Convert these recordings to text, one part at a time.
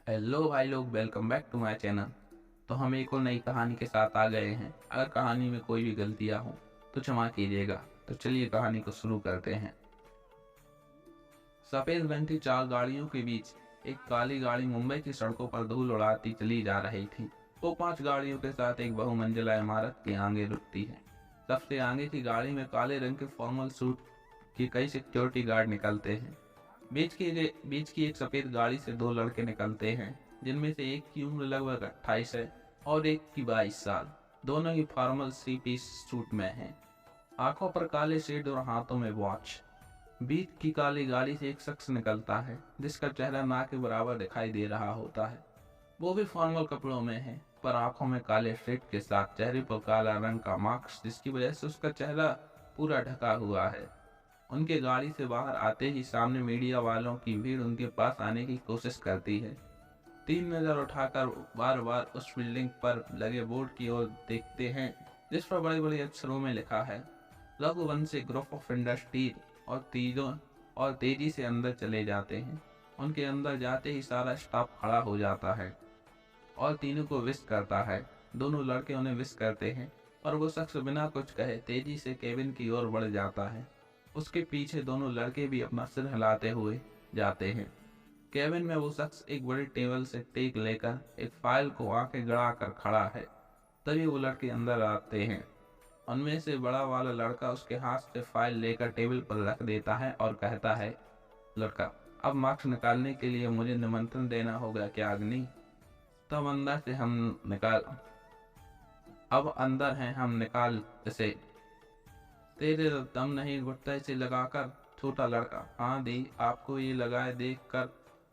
Hello भाई लोग, welcome back to my channel. तो हम एक और नई कहानी के साथ आ गए हैं। अगर कहानी में कोई भी गलतियां हों तो क्षमा कीजिएगा। तो चलिए कहानी को शुरू करते हैं। सफेद रंग की चार गाड़ियों के बीच एक काली गाड़ी मुंबई की सड़कों पर धूल उड़ाती चली जा रही थी। वो 5 गाड़ियों के साथ एक बहुमंजिला इमारत के आगे रुकती है। सबसे आगे की गाड़ी में काले रंग के फॉर्मल सूट के कई सिक्योरिटी गार्ड निकलते हैं। बीच की एक सफेद गाड़ी से 2 लड़के निकलते हैं, जिनमें से एक की उम्र लगभग 28 है और एक की 22 साल। दोनों ही फॉर्मल 3 पीस सूट में हैं। आंखों पर काले शेड और हाथों में वॉच। बीच की काली गाड़ी से एक शख्स निकलता है, जिसका चेहरा नाक के बराबर दिखाई दे रहा होता है। वो भी फॉर्मल कपड़ों में है, पर आंखों में काले शेड के साथ चेहरे पर काला रंग का मास्क, जिसकी वजह से उसका चेहरा पूरा ढका हुआ है। उनके गाड़ी से बाहर आते ही सामने मीडिया वालों की भीड़ उनके पास आने की कोशिश करती है। 3 नजर उठाकर बार बार उस बिल्डिंग पर लगे बोर्ड की ओर देखते हैं, जिस पर बड़े बड़े अक्षरों में लिखा है रघुवंशी ग्रुप ऑफ इंडस्ट्रीज। और तेजी से अंदर चले जाते हैं। उनके अंदर जाते ही सारा स्टाफ खड़ा हो जाता है और तीनों को विश करता है। दोनों लड़के उन्हें विश करते हैं और वो शख्स बिना कुछ कहे तेजी से केबिन की ओर बढ़ जाता है। उसके पीछे दोनों लड़के भी अपना सिर हिलाते हुए जाते हैं। केबिन में वो शख्स एक बड़ी टेबल से टेक लेकर एक फाइल को आंखें गड़ा कर खड़ा है। तभी वो लड़के अंदर आते हैं। उनमें से बड़ा वाला लड़का उसके हाथ से फाइल लेकर टेबल पर रख देता है और कहता है, लड़का, अब मार्क्स निकालने के लिए मुझे निमंत्रण देना होगा क्या अग्नि? तब अंदर से हम निकाल अब अंदर हैं, हम निकाल इसे। तेरे दम नहीं घुटते से लगाकर। छोटा लड़का, हाँ दी, आपको ये लगाए देख कर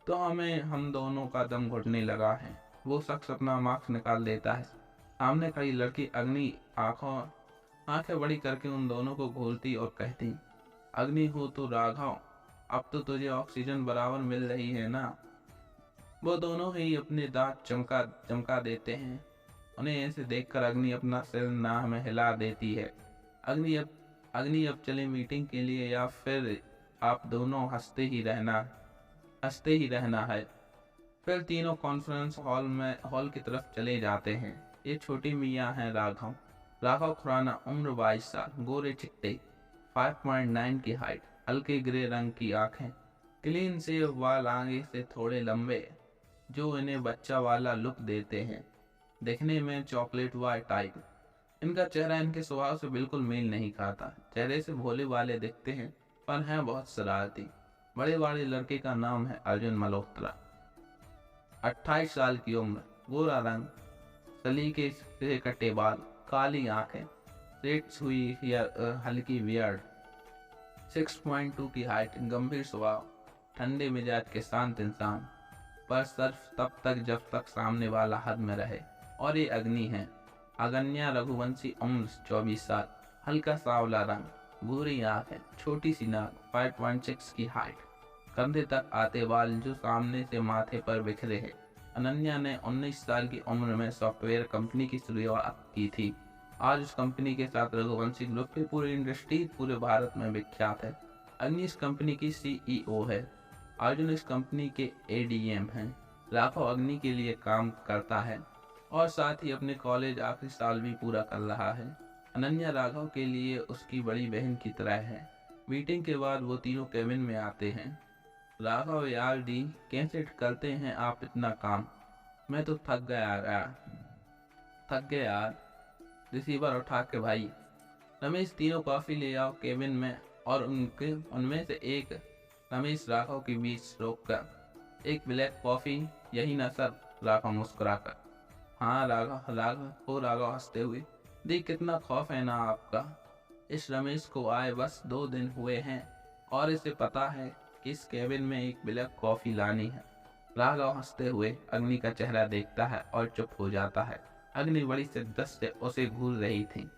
तो हमें हम दोनों का दम घुटने लगा है। वो शख्स अपना मार्क्स निकाल देता है। सामने खड़ी लड़की अग्नि आंखें बड़ी करके उन दोनों को घूरती और कहती, अग्नि हो तो राघव, अब तो तुझे ऑक्सीजन बराबर मिल रही है ना? वो दोनों ही अपने दांत चमका चमका देते हैं। उन्हें ऐसे देखकर अग्नि अपना सिर नाक में हिला देती है। अग्नि अब अग्नि अब चले मीटिंग के लिए, या फिर आप दोनों हंसते ही रहना है। फिर तीनों कॉन्फ्रेंस हॉल की तरफ चले जाते हैं। ये छोटी मियाँ हैं राघव। राघव खुराना, उम्र 22 साल, गोरे चिट्टे, 5.9 की हाइट, हल्के ग्रे रंग की आंखें, क्लीन शेव वाल आगे से थोड़े लंबे, जो इन्हें बच्चा वाला लुक देते हैं। दिखने में चॉकलेट वाई टाइप। इनका चेहरा इनके स्वभाव से बिल्कुल मेल नहीं खाता। चेहरे से भोले वाले दिखते हैं, पर हैं बहुत शरारती। बड़े वाले लड़के का नाम है अर्जुन मल्होत्रा। 28 साल की उम्र, गोरा रंग, सलीके से कटे बाल, काली आंखें, स्ट्रेट हुई हल्की बियर्ड, 6.2 की हाइट, गंभीर स्वभाव, ठंडे मिजाज के शांत इंसान, पर सिर्फ तब तक जब तक सामने वाला हद में रहे। और ये अग्नि है, अगन्या रघुवंशी, उम्र 24 साल, हल्का सांवला रंग, भूरी आंखें, छोटी सी नाक, 5.6 की हाइट, कंधे तक आते बाल जो सामने से माथे पर बिखरे हैं। अनन्या ने 19 साल की उम्र में सॉफ्टवेयर कंपनी की शुरुआत की थी। आज उस कंपनी के साथ रघुवंशी ग्रुप की पूरी इंडस्ट्री पूरे भारत में विख्यात है। अग्नि इस कंपनी की CEO है। अर्जुन इस कंपनी के ADM हैं। राघव अग्नि के लिए काम करता है और साथ ही अपने कॉलेज आखिरी साल भी पूरा कर रहा है। अनन्या राघव के लिए उसकी बड़ी बहन की तरह है। मीटिंग के बाद वो तीनों केबिन में आते हैं। राघव, यार डी, कैसे करते हैं आप इतना काम? मैं तो थक गया यार। रिसीवर उठा के भाई। रमेश, तीनों कॉफी ले आओ केबिन में। और उनमें से एक रमेश राघव के बीच रोककर, एक ब्लैक कॉफी, यही ना सर? राघव मुस्कुराकर, हाँ राघव हंसते हुए, देख कितना खौफ है ना आपका। इस रमेश को आए बस 2 दिन हुए हैं और इसे पता है कि इस केबिन में एक ब्लैक कॉफी लानी है। राघव हंसते हुए अग्नि का चेहरा देखता है और चुप हो जाता है। अग्नि बड़ी शिद्दत से उसे घूर रही थी।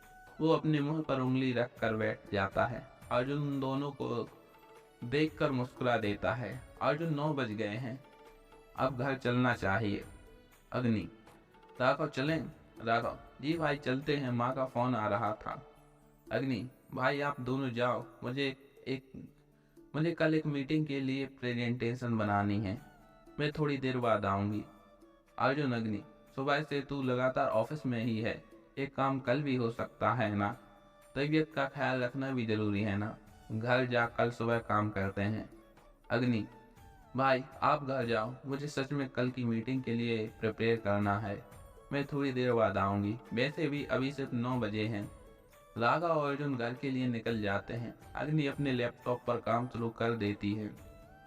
वो अपने मुंह पर उंगली रख कर बैठ जाता है। अर्जुन उन दोनों को देखकर मुस्कुरा देता है। अर्जुन, 9 बज गए हैं, अब घर चलना चाहिए। अग्नि, राघव चलें? राघव, जी भाई चलते हैं, माँ का फोन आ रहा था। अग्नि, भाई आप दोनों जाओ, मुझे कल एक मीटिंग के लिए प्रेजेंटेशन बनानी है। मैं थोड़ी देर बाद आऊंगी। अर्जुन, अग्नि, सुबह से तू लगातार ऑफिस में ही है, एक काम कल भी हो सकता है ना? तबीयत का ख्याल रखना भी जरूरी है ना? घर जा, कल सुबह काम करते हैं। अग्नि, भाई आप घर जाओ, मुझे सच में कल की मीटिंग के लिए प्रिपेयर करना है। मैं थोड़ी देर बाद आऊंगी, वैसे भी अभी सिर्फ 9 बजे हैं। राघव और अर्जुन घर के लिए निकल जाते हैं। अग्नि अपने लैपटॉप पर काम शुरू कर देती है।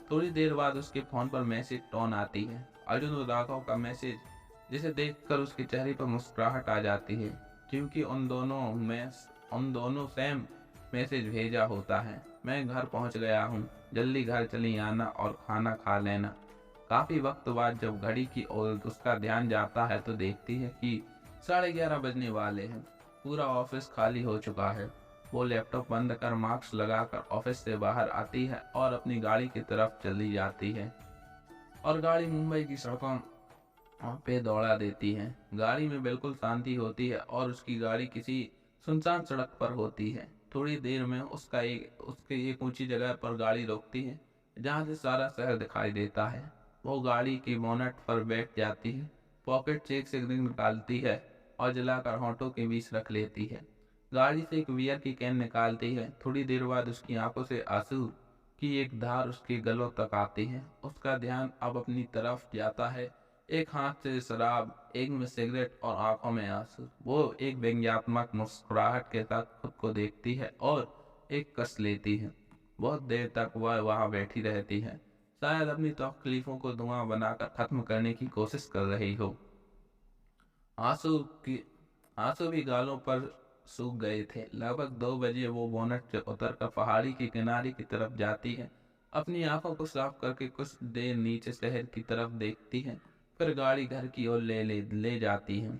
थोड़ी देर बाद उसके फोन पर मैसेज टोन आती है। अर्जुन और राघव का मैसेज, जिसे देखकर उसके चेहरे पर मुस्कुराहट आ जाती है, क्योंकि उन दोनों सेम मैसेज भेजा होता है। मैं घर पहुंच गया हूँ, जल्दी घर चली आना और खाना खा लेना। काफी वक्त बाद जब घड़ी की ओर उसका ध्यान जाता है तो देखती है कि 11:30 बजने वाले हैं। पूरा ऑफिस खाली हो चुका है। वो लैपटॉप बंद कर मास्क लगाकर ऑफिस से बाहर आती है और अपनी गाड़ी की तरफ चली जाती है और गाड़ी मुंबई की सड़कों पे दौड़ा देती है। गाड़ी में बिल्कुल शांति होती है और उसकी गाड़ी किसी सुनसान सड़क पर होती है। थोड़ी देर में उसके एक ऊंची जगह पर गाड़ी रोकती है, जहाँ से सारा शहर दिखाई देता है। वो गाड़ी की बोनट पर बैठ जाती है, पॉकेट से एक सिगरेट निकालती है और जलाकर होंठों के बीच रख लेती है। गाड़ी से एक बियर की कैन निकालती है। थोड़ी देर बाद उसकी आंखों से आंसू की एक धार उसके गलों तक आती है। उसका ध्यान अब अपनी तरफ जाता है। एक हाथ से शराब, एक में सिगरेट और आंखों में आंसू। वो एक व्यंग्यात्मक मुस्कुराहट के साथ खुद को देखती है और एक कस लेती है। बहुत देर तक वह वहां बैठी रहती है, शायद अपनी तकलीफों को धुआं बनाकर खत्म करने की कोशिश कर रही हो। आंसू की आंसू भी गालों पर सूख गए थे। लगभग 2 बजे वो बोनट से उतरकर पहाड़ी के किनारे की तरफ जाती है। अपनी आंखों को साफ करके कुछ देर नीचे शहर की तरफ देखती है, फिर गाड़ी घर की ओर ले जाती है।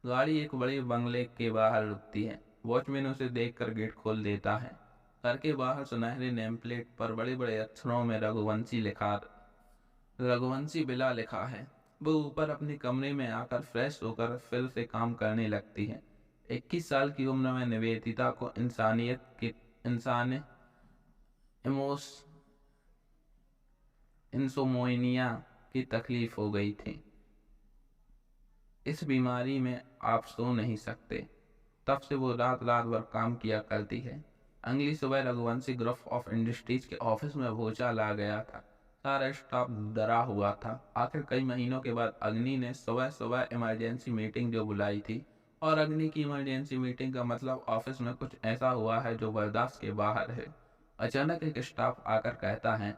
गाड़ी एक बड़े बंगले के बाहर रुकती है। वॉचमैन उसे देखकर गेट खोल देता है। घर के बाहर सुनहरे नेम प्लेट पर बड़े बड़े अक्षरों में रघुवंशी बिला लिखा है। वो ऊपर अपने कमरे में आकर फ्रेश होकर फिर से काम करने लगती है। 21 साल की उम्र में निवेदिता को इंसान इमोस इंसोमोनिया की तकलीफ हो गई थी। इस बीमारी में आप सो नहीं सकते। तब से वो रात रात भर काम किया करती है। अगली सुबह रघुवंशी ग्रुप ऑफ इंडस्ट्रीज के ऑफिस में भूचाल आ गया था। सारा स्टाफ डरा हुआ था। आखिर कई महीनों के बाद अग्नि ने सुबह सुबह इमरजेंसी मीटिंग जो बुलाई थी, और अग्नि की इमरजेंसी मीटिंग का मतलब ऑफिस में कुछ ऐसा हुआ है जो बर्दाश्त के बाहर है। अचानक एक स्टाफ आकर कहता है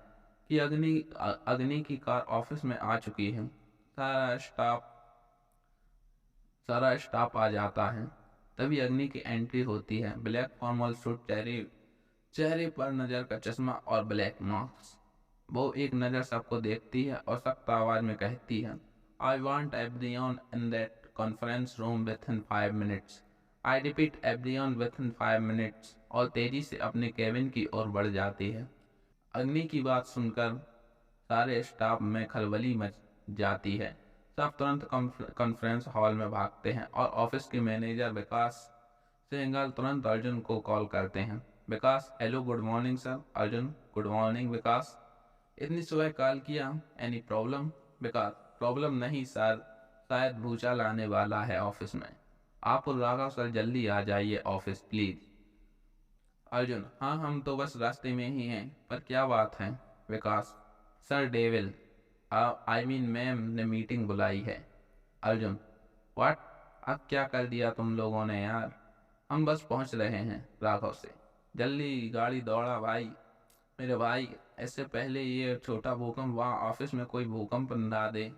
कि अग्नि की कार ऑफिस में आ चुकी है। सारा स्टाफ आ जाता है। तभी अग्नि की एंट्री होती है। ब्लैक फॉर्मल सूट, चेहरे पर नजर का चश्मा और ब्लैक मास्क। वो एक नज़र सबको देखती है और सख्त आवाज में कहती है, I want everyone in that conference room with in 5 minutes. I repeat, everyone with in 5 minutes. और तेजी से अपने केबिन की ओर बढ़ जाती है। अग्नि की बात सुनकर सारे स्टाफ में खलबली मच जाती है। सब तुरंत कॉन्फ्रेंस हॉल में भागते हैं और ऑफिस के मैनेजर विकास सेंगल तुरंत अर्जुन को कॉल करते हैं। Vikas, hello, good morning sir. Arjun, good morning Vikas, इतनी सुबह कॉल किया, एनी प्रॉब्लम? विकास, प्रॉब्लम नहीं सर, शायद भूचाल आने वाला है ऑफिस में। आप और राघव सर जल्दी आ जाइए ऑफिस प्लीज। अर्जुन, हाँ हम तो बस रास्ते में ही हैं, पर क्या बात है? Vikas, sir devil, I mean ma'am ने मीटिंग बुलाई है। अर्जुन, व्हाट? अब क्या कर दिया तुम लोगों ने यार? हम बस पहुंच रहे हैं। राघव से, जल्दी गाड़ी दौड़ा भाई, मेरे भाई, इससे पहले ये छोटा भूकंप वहाँ ऑफिस में कोई भूकंप ना दे।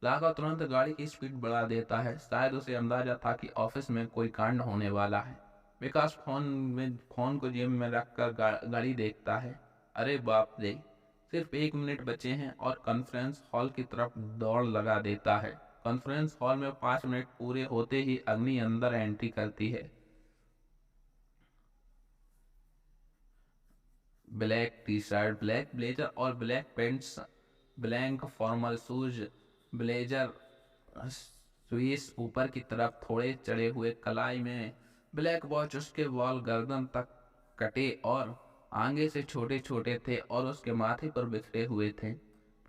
राघव तुरंत गाड़ी की स्पीड बढ़ा देता है। शायद उसे अंदाजा था कि ऑफिस में कोई कांड होने वाला है। विकास फोन को जेब में रखकर गाड़ी देखता है। अरे बाप रे, सिर्फ 1 मिनट बचे हैं और कॉन्फ्रेंस हॉल की तरफ दौड़ लगा देता है। कॉन्फ्रेंस हॉल में 5 मिनट पूरे होते ही अग्नि अंदर एंट्री करती है। Black T shirt, black blazer और black pants, black formal shoes, blazer स्वीस ऊपर की तरफ थोड़े चढ़े हुए कलाई में, ब्लैक वॉच, उसके बाल गर्दन तक कटे और आगे से छोटे छोटे थे और उसके माथे पर बिखरे हुए थे।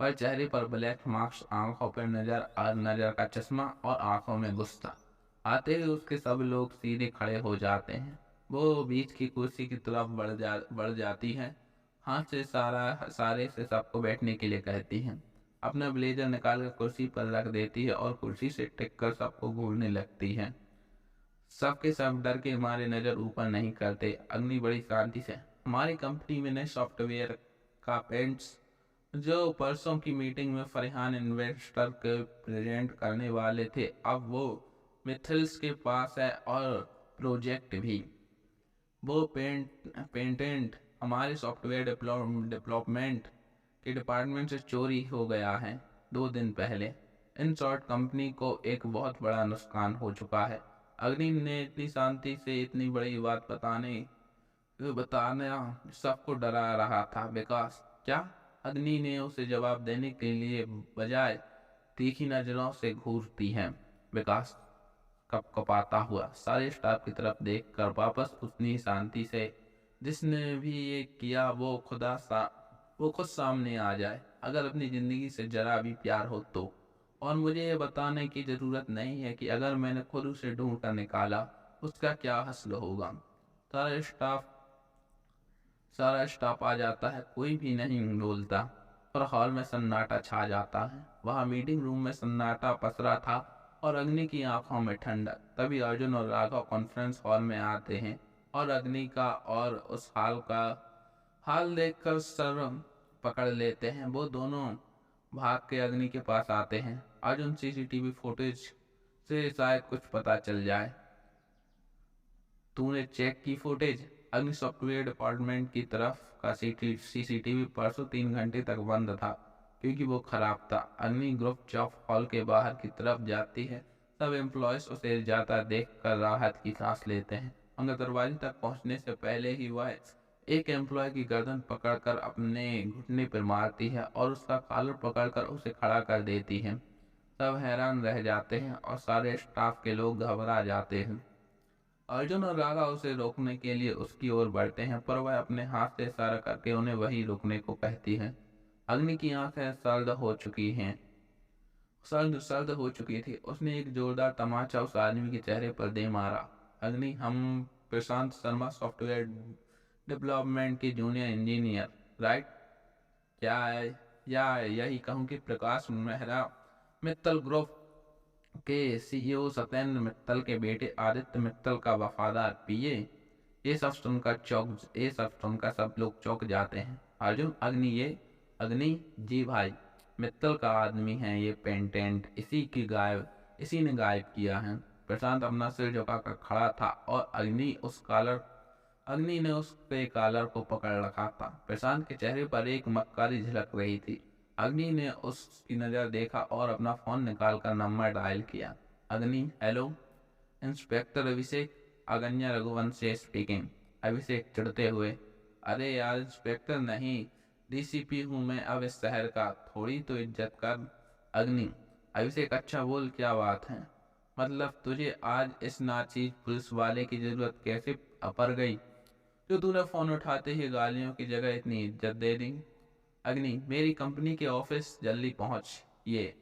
पर चेहरे पर ब्लैक मार्क्स, आंखों पर नजर का चश्मा और आंखों में गुस्सा। आते ही उसके सब लोग सीधे खड़े हो जाते हैं। वो बीच की कुर्सी की तरफ बढ़ जाती है। हाथ से सारे से सबको बैठने के लिए कहती है। अपना ब्लेजर निकाल कर कुर्सी पर रख देती है और कुर्सी से टिक कर सबको घूरने लगती है। सबके सब डर के मारे नजर ऊपर नहीं करते। अग्नि बड़ी शांति से, हमारी कंपनी में नए सॉफ्टवेयर का पेंट्स जो परसों की मीटिंग में फरहान इन्वेस्टर के प्रेजेंट करने वाले थे, अब वो मिथिल्स के पास है और प्रोजेक्ट भी। वो पेटेंट हमारे सॉफ्टवेयर डेवलपमेंट के डिपार्टमेंट से चोरी हो गया है 2 दिन पहले। इन शॉर्ट कंपनी को एक बहुत बड़ा नुकसान हो चुका है। अग्नि ने इतनी शांति से इतनी बड़ी बात बताना सबको डरा रहा था। विकास क्या? अग्नि ने उसे जवाब देने के लिए बजाय तीखी नजरों से घूरती है। विकास कपकपाता हुआ सारे स्टाफ की तरफ देखकर वापस उतनी शांति से, जिसने भी ये किया वो खुद सामने आ जाए, अगर अपनी जिंदगी से जरा भी प्यार हो तो। और मुझे ये बताने की जरूरत नहीं है कि अगर मैंने खुद उसे ढूंढ कर निकाला उसका क्या हश्र होगा। सारा स्टाफ सारा स्टाफ आ जाता है, कोई भी नहीं बोलता और हॉल में सन्नाटा छा जाता है। वहाँ मीटिंग रूम में सन्नाटा पसरा था और अग्नि की आंखों में ठंडक। तभी अर्जुन और राघव कॉन्फ्रेंस हॉल में आते हैं और अग्नि का और उस हाल देखकर सर पकड़ लेते हैं। वो दोनों भाग के अग्नि के पास आते हैं। अर्जुन, सीसीटीवी फुटेज से शायद कुछ पता चल जाए। तूने चेक की फुटेज? अग्नि सॉफ्टवेयर डिपार्टमेंट की तरफ का सीसीटीवी परसों 3 घंटे तक बंद था क्योंकि वो खराब था। अग्नि ग्रुप चौक हॉल के बाहर की तरफ जाती है। सब एम्प्लॉयज उसे जाता देख कर राहत की सांस लेते हैं, मगर दरवाजे तक पहुंचने से पहले ही वह एक एम्प्लॉय की गर्दन पकड़कर अपने घुटने पर मारती है और उसका कॉलर पकड़कर उसे खड़ा कर देती है। सब हैरान रह जाते हैं और सारे स्टाफ के लोग घबरा जाते हैं। अर्जुन और राघव उसे रोकने के लिए उसकी ओर बढ़ते हैं, पर वह अपने हाथ से इशारा करके उन्हें वहीं रुकने को कहती है। अग्नि की आंखें सर्द सर्द हो चुकी थी। उसने एक जोरदार तमाचा उस आदमी के चेहरे पर दे मारा। अग्नि, हम प्रशांत शर्मा, सॉफ्टवेयर डेवलपमेंट के जूनियर इंजीनियर, राइट? क्या है, या यही कहूँ कि प्रकाश मेहरा मित्तल ग्रुप के सीईओ सत्येंद्र मित्तल के बेटे आदित्य मित्तल का वफादार पीए। ये सब सुनकर सब लोग चौंक जाते हैं। अर्जुन, अग्नि जी भाई, मित्तल का आदमी है ये पेटेंट, इसी ने गायब किया है। प्रशांत अपना सिर झुकाकर खड़ा था और अग्नि ने उसके कॉलर को पकड़ रखा था। प्रशांत के चेहरे पर एक मक्कारी झलक रही थी। अग्नि ने उसकी नज़र देखा और अपना फोन निकालकर नंबर डायल किया। अग्नि, हेलो, इंस्पेक्टर अभिषेक, अगन्या रघुवंशी स्पीकिंग। अभिषेक चिढ़ते हुए, अरे यार इंस्पेक्टर नहीं, डीसीपी हूँ मैं अब इस शहर का, थोड़ी तो इज्जत कर। अग्नि, अभिषेक, अच्छा बोल, क्या बात है? मतलब तुझे आज इस नाचीज पुलिस वाले की जरूरत कैसे पड़ गई जो तूने फोन उठाते ही गालियों की जगह इतनी इज्जत दे दी? अग्नि, मेरी कंपनी के ऑफिस जल्दी पहुंच, ये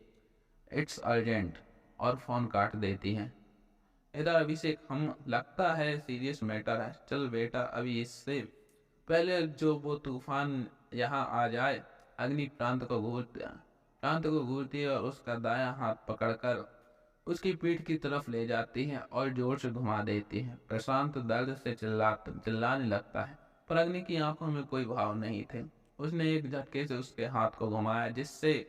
इट्स अर्जेंट, और फोन काट देती है। इधर अभिषेक, हम लगता है सीरियस मैटर है, चल बेटा अभी इससे पहले जो वो तूफान यहाँ आ जाए। अग्नि प्रांत को घूरती है और उसका दायां हाथ पकड़कर उसकी पीठ की तरफ ले जाती है और जोर से घुमा देती है। प्रशांत दर्द से चिल्लाने लगता है, पर अग्नि की आंखों में कोई भाव नहीं थे। उसने एक झटके से उसके हाथ को घुमाया, जिससे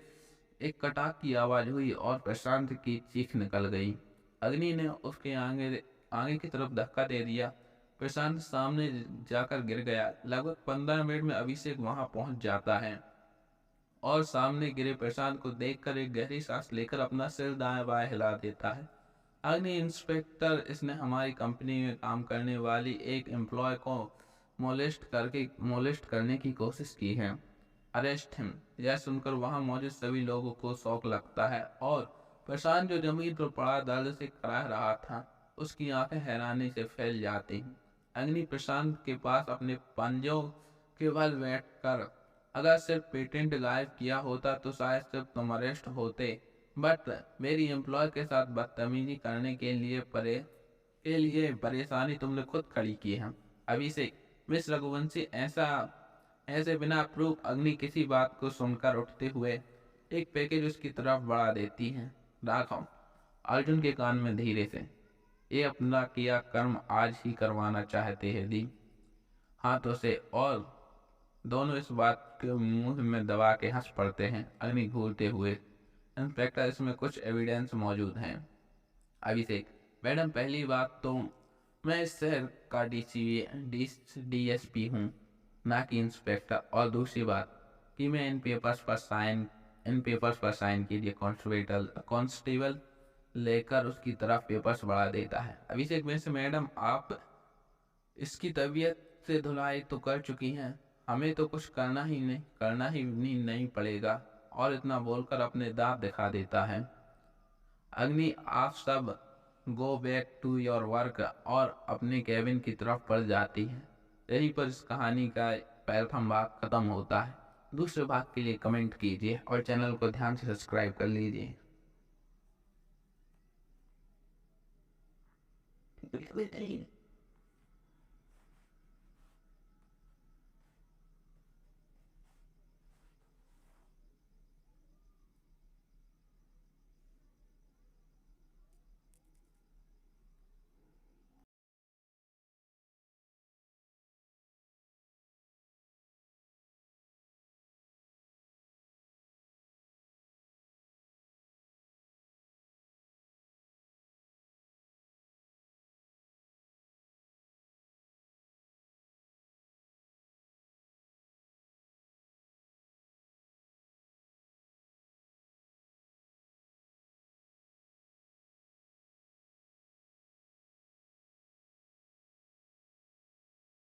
एक कटाक की आवाज हुई और प्रशांत की चीख निकल गई। अग्नि ने उसके आगे की तरफ धक्का दे दिया। प्रशांत सामने जाकर गिर गया। लगभग 15 मिनट में अभिषेक वहां पहुंच जाता है और सामने गिरे प्रशांत को देखकर एक गहरी सांस लेकर अपना सिर दाएं बाएं हिला देता है। अग्नि इंस्पेक्टर, इसने हमारी कंपनी में काम करने वाली एक एम्प्लॉय को मोलेस्ट करने की कोशिश की है। Arrest him. यह सुनकर वहां मौजूद सभी लोगों को शौक लगता है और प्रशांत, जो जमीन पर पड़ा दर्द से कराह रहा था, उसकी आंखें हैरानी से फैल जाती हैं। अग्नि प्रशांत के पास अपने पंजों के बल बैठकर अगर सिर्फ पेटेंट गायब किया होता तो शायद सिर्फ तुम अरेस्ट होते, बट मेरी एम्प्लॉय के साथ बदतमीजी करने के लिए परेशानी तुमने खुद खड़ी की है। अभिषेक, मिस रघुवंशी ऐसे बिना प्रूफ अग्नि किसी बात को सुनकर उठते हुए एक पैकेज उसकी तरफ बढ़ा देती है। राघव अर्जुन के कान में धीरे से, ये अपना किया कर्म आज ही करवाना चाहते हैं दी हाथों से, और दोनों इस बात के मुंह में दबा के हंस पड़ते हैं। अग्नि घूरते हुए, इंस्पेक्टर इसमें कुछ एविडेंस मौजूद हैं। अभिषेक, मैडम पहली बात तो मैं इस शहर का डीएसपी हूँ, ना कि इंस्पेक्टर, और दूसरी बात कि मैं इन पेपर्स पर साइन कीजिए। कांस्टेबल लेकर उसकी तरफ पेपर्स बढ़ा देता है। अभिषेक में से, मैडम आप इसकी तबीयत से धुलाई तो कर चुकी हैं, हमें तो कुछ करना ही नहीं पड़ेगा, और इतना बोलकर अपने दांत दिखा देता है। अग्नि, आप सब go back to your work, और अपने कैबिन की तरफ बढ़ जाती है। यहीं पर इस कहानी का प्रथम भाग खत्म होता है। दूसरे भाग के लिए कमेंट कीजिए और चैनल को ध्यान से सब्सक्राइब कर लीजिए।